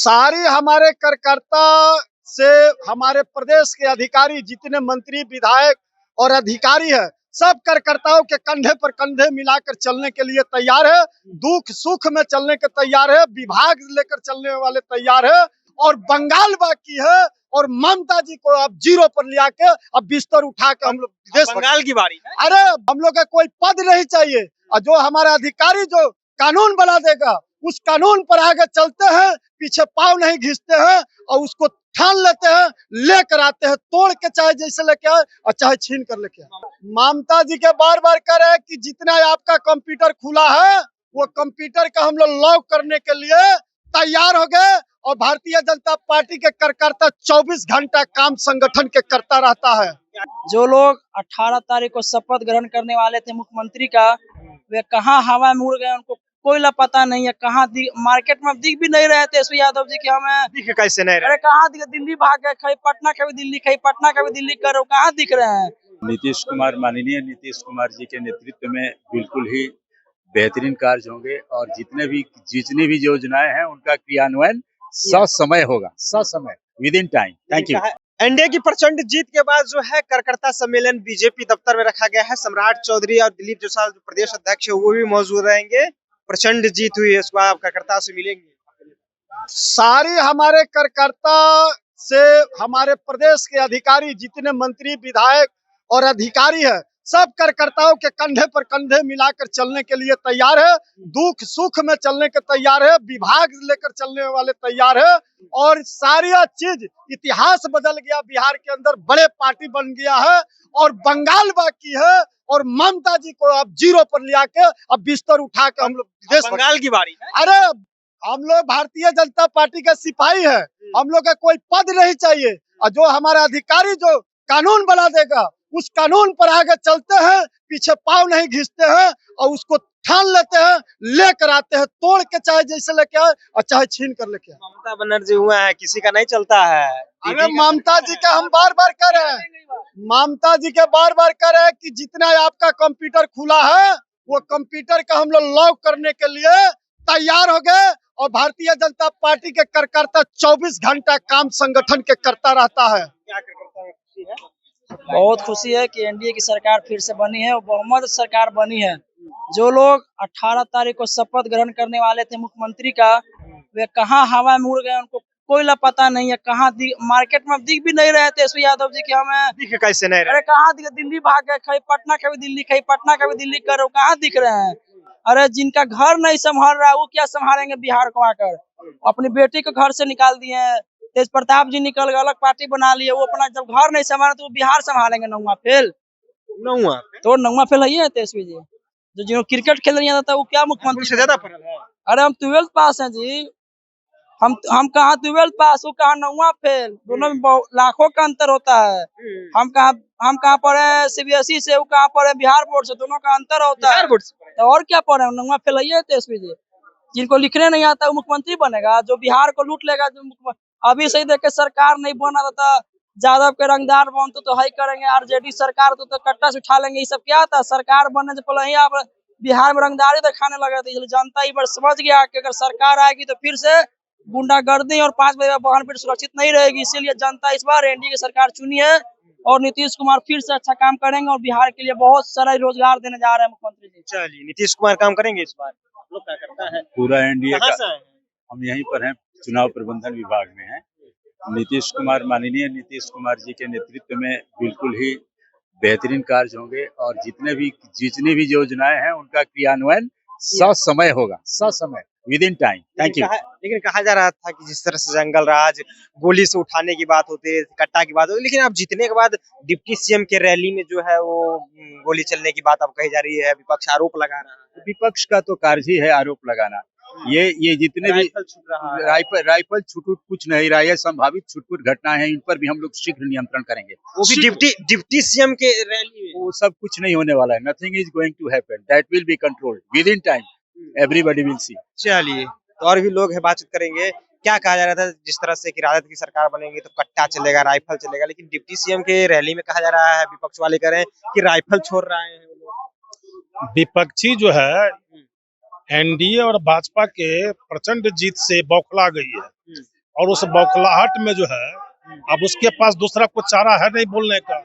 सारी हमारे कार्यकर्ता से हमारे प्रदेश के अधिकारी जितने मंत्री विधायक और अधिकारी है, सब कार्यकर्ताओं के कंधे पर कंधे मिलाकर चलने के लिए तैयार है। दुख सुख में चलने के तैयार है, विभाग लेकर चलने वाले तैयार है। और बंगाल बाकी है और ममता जी को अब जीरो पर लिया के अब बिस्तर उठा के हम लोग विदेश बंगाल की बारी है। अरे हम लोग का कोई पद नहीं चाहिए, और जो हमारा अधिकारी जो कानून बना देगा उस कानून पर आगे चलते हैं, पीछे पाँव नहीं घिसते हैं और उसको ठान लेते हैं, लेकर आते हैं, तोड़ के चाहे जैसे लेके आए और चाहे छीन कर लेके आए। ममता जी के बार बार कह रहे हैं कि जितना आपका कंप्यूटर खुला है वो कंप्यूटर का हम लोग लॉक करने के लिए तैयार हो गए। और भारतीय जनता पार्टी के कार्यकर्ता 24 घंटा काम संगठन के करता रहता है। जो लोग 18 तारीख को शपथ ग्रहण करने वाले थे मुख्यमंत्री का, वे कहाँ हवा में उड़ गए, उनको कोई पता नहीं है। कहाँ मार्केट में दिख भी नहीं रहे थे तेजस्वी यादव जी के। हमें दिख कैसे नहीं रहे? अरे कहाँ दिखे, दिल्ली भाग गए, कहीं पटना कभी दिल्ली, कहीं पटना कभी दिल्ली करो, कहाँ दिख रहे हैं। नीतीश कुमार, माननीय नीतीश कुमार जी के नेतृत्व में बिल्कुल ही बेहतरीन कार्य होंगे और जितनी भी योजनाएं हैं उनका क्रियान्वयन ससमय होगा, ससमय, with in time. Thank you. NDA की प्रचंड जीत के बाद जो है कार्यकर्ता सम्मेलन बीजेपी दफ्तर में रखा गया है। सम्राट चौधरी और दिलीप जोसाल जो प्रदेश अध्यक्ष है वो भी मौजूद रहेंगे। प्रचंड जीत हुई है, इस बार आप कार्यकर्ता से मिलेंगे। सारी हमारे कार्यकर्ता से हमारे प्रदेश के अधिकारी जितने मंत्री विधायक और अधिकारी है, सब कार्यकर्ताओं के कंधे पर कंधे मिलाकर चलने के लिए तैयार है। दुख सुख में चलने के तैयार है, विभाग लेकर चलने वाले तैयार है। और सारी चीज इतिहास बदल गया, बिहार के अंदर बड़े पार्टी बन गया है और बंगाल बाकी है। और ममता जी को अब जीरो पर लिया के अब बिस्तर उठा के हम लोग विदेश। बंगाल की बारी है। अरे हम लोग भारतीय जनता पार्टी के सिपाही है, हम लोग का कोई पद नहीं चाहिए, और जो हमारा अधिकारी जो कानून बना देगा उस कानून पर आगे चलते हैं, पीछे पाँव नहीं घिसते हैं और उसको ठान लेते हैं, लेकर आते हैं, तोड़ के चाहे जैसे लेके आए और चाहे छीन कर लेके आए। ममता बनर्जी हुआ है, किसी का नहीं चलता है। अरे ममता जी का हम बार बार कह रहे हैं, ममता जी के बार बार कह रहे हैं कि जितना आपका कंप्यूटर खुला है वो कंप्यूटर का हम लोग लॉक करने के लिए तैयार हो गए। और भारतीय जनता पार्टी के कार्यकर्ता 24 घंटा काम संगठन के करता रहता है। क्या कार्यकर्ता में खुशी है? बहुत खुशी है कि एनडीए की सरकार फिर से बनी है और बहुमत सरकार बनी है। जो लोग 18 तारीख को शपथ ग्रहण करने वाले थे मुख्यमंत्री का, वे कहाँ हवा में उड़ गए, उनको कोई पता नहीं है। कहाँ मार्केट में दिख भी नहीं रहे थे तेजस्वी यादव जी के। हमें दिख कैसे नहीं रहे? अरे कहाँ दिखे, दिल्ली भाग गए, कहीं पटना कभी दिल्ली, कहीं पटना कभी दिल्ली करो, कहाँ दिख रहे हैं। अरे जिनका घर नहीं संभाल रहा है वो क्या संभालेंगे बिहार को आकर। अपनी बेटी को घर से निकाल दिए हैं, तेज प्रताप जी निकल गए, अलग पार्टी बना लिए। वो अपना जब घर नहीं संभाले तो वो बिहार संभालेंगे। नौवा फेल तो नौवा फेल है तेजस्वी जी। जो जिन्होंने क्रिकेट खेल नहीं आता वो क्या मुख्यमंत्री से ज्यादा फर्क है। अरे हम 12th पास हैं जी, हम कहाँ 12th पास, वो कहाँ नौवा फेल। दोनों में लाखों का अंतर होता है। हम कहाँ पढ़े सीबीएसई से, वो कहाँ पढ़े बिहार बोर्ड से, दोनों का अंतर होता है। तो और क्या पढ़े, नौवा फेल है तेजस्वी जी। जिनको लिखने नहीं आता वो मुख्यमंत्री बनेगा, जो बिहार को लूट लेगा। जो अभी सही देख के सरकार नहीं बना था, यादव के रंगदार बनते तो हाई करेंगे, आरजेडी सरकार तो कट्टा से उठा लेंगे। ये सब क्या था, सरकार बनने से पहले ही आप बिहार में रंगदारी दिखाने लगे थे। जनता ये बार समझ गया कि अगर सरकार आएगी तो फिर से गुंडागर्दी और 5 बजे वाहन पर सुरक्षित नहीं रहेगी। इसीलिए जनता इस बार एनडीए की सरकार चुनी है और नीतीश कुमार फिर से अच्छा काम करेंगे और बिहार के लिए बहुत सारा रोजगार देने जा रहे हैं मुख्यमंत्री जी। चलिए, नीतीश कुमार काम करेंगे इस बार। लोग क्या करता है? पूरा एनडीए कहाँ का से आए हैं? हम यहीं पर हैं, चुनाव प्रबंधन विभाग में हैं। नीतीश कुमार, माननीय नीतीश कुमार जी के नेतृत्व में बिल्कुल ही बेहतरीन कार्य होंगे और जितनी भी योजनाएं हैं उनका क्रियान्वयन ससमय होगा, ससमय, with in time. Thank you. लेकिन कहा जा रहा था कि जिस तरह से जंगल राज, गोली से उठाने की बात होती है, कट्टा की बात होती है, लेकिन अब जीतने के बाद डिप्टी सीएम के रैली में जो है वो गोली चलने की बात अब कही जा रही है। विपक्ष आरोप लगा रहा है। विपक्ष का तो कार्य ही है आरोप लगाना। ये जितने भी राइफल छुटपुट कुछ नहीं रहा है, संभावित छुटपुट घटनाएं हैं, इन पर भी हम लोग शीघ्र नियंत्रण करेंगे। वो भी डिप्टी सीएम के रैली में वो सब कुछ नहीं होने वाला है। Nothing is going to happen, that will be controlled within time, everybody will see. चलिए, तो और भी लोग है, बातचीत करेंगे। क्या कहा जा रहा था, जिस तरह से कि राजद की सरकार बनेगी तो कट्टा चलेगा, राइफल चलेगा, लेकिन डिप्टी सीएम के रैली में कहा जा रहा है, विपक्ष वाले कह रहे हैं कि राइफल छोड़ रहे हैं वो लोग। विपक्षी जो है एनडीए और भाजपा के प्रचंड जीत से बौखला गई है। और उस बौखलाहट में जो है अब उसके पास दूसरा कुछ चारा है नहीं बोलने का,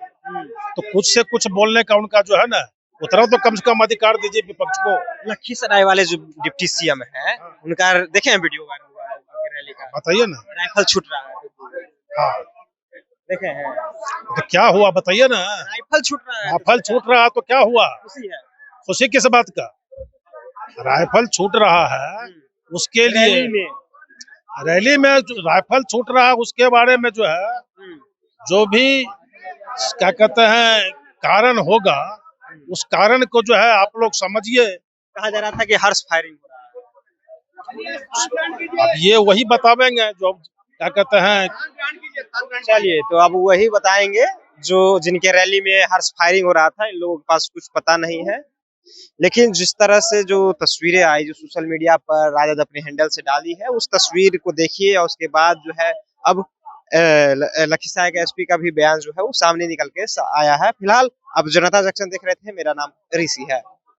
तो कुछ से कुछ बोलने का उनका जो है ना उतना तो कम से कम अधिकार दीजिए विपक्ष को। लखीसराय वाले जो डिप्टी सीएम है उनका देखे हैं वीडियो वायरल हुआ है उनकी रैली का, बताइए ना। राइफल छूट रहा है, हाँ, देखे हैं? तो क्या हुआ बताइए ना। राइफल छूट रहा है, राइफल छूट रहा तो क्या हुआ? खुशी है खुशी किस बात का? राइफल छूट रहा है उसके लिए रैली में जो राइफल छूट रहा है उसके बारे में जो है जो भी क्या कहते हैं कारण होगा उस कारण को जो है आप लोग समझिए। कहा जा रहा था कि हर्ष फायरिंग हो रहा है, अब ये वही बतावेंगे जो क्या कहते हैं। चलिए तो अब वही बताएंगे जो जिनके रैली में हर्ष फायरिंग हो रहा था। इन लोगों के पास कुछ पता नहीं है, लेकिन जिस तरह से जो तस्वीरें आई जो सोशल मीडिया पर राजद अपने हैंडल से डाली है उस तस्वीर को देखिए और उसके बाद जो है अब लखीसराय के एसपी का भी बयान जो है वो सामने निकल के आया है। फिलहाल अब जनता जंक्शन देख रहे थे, मेरा नाम ऋषि है।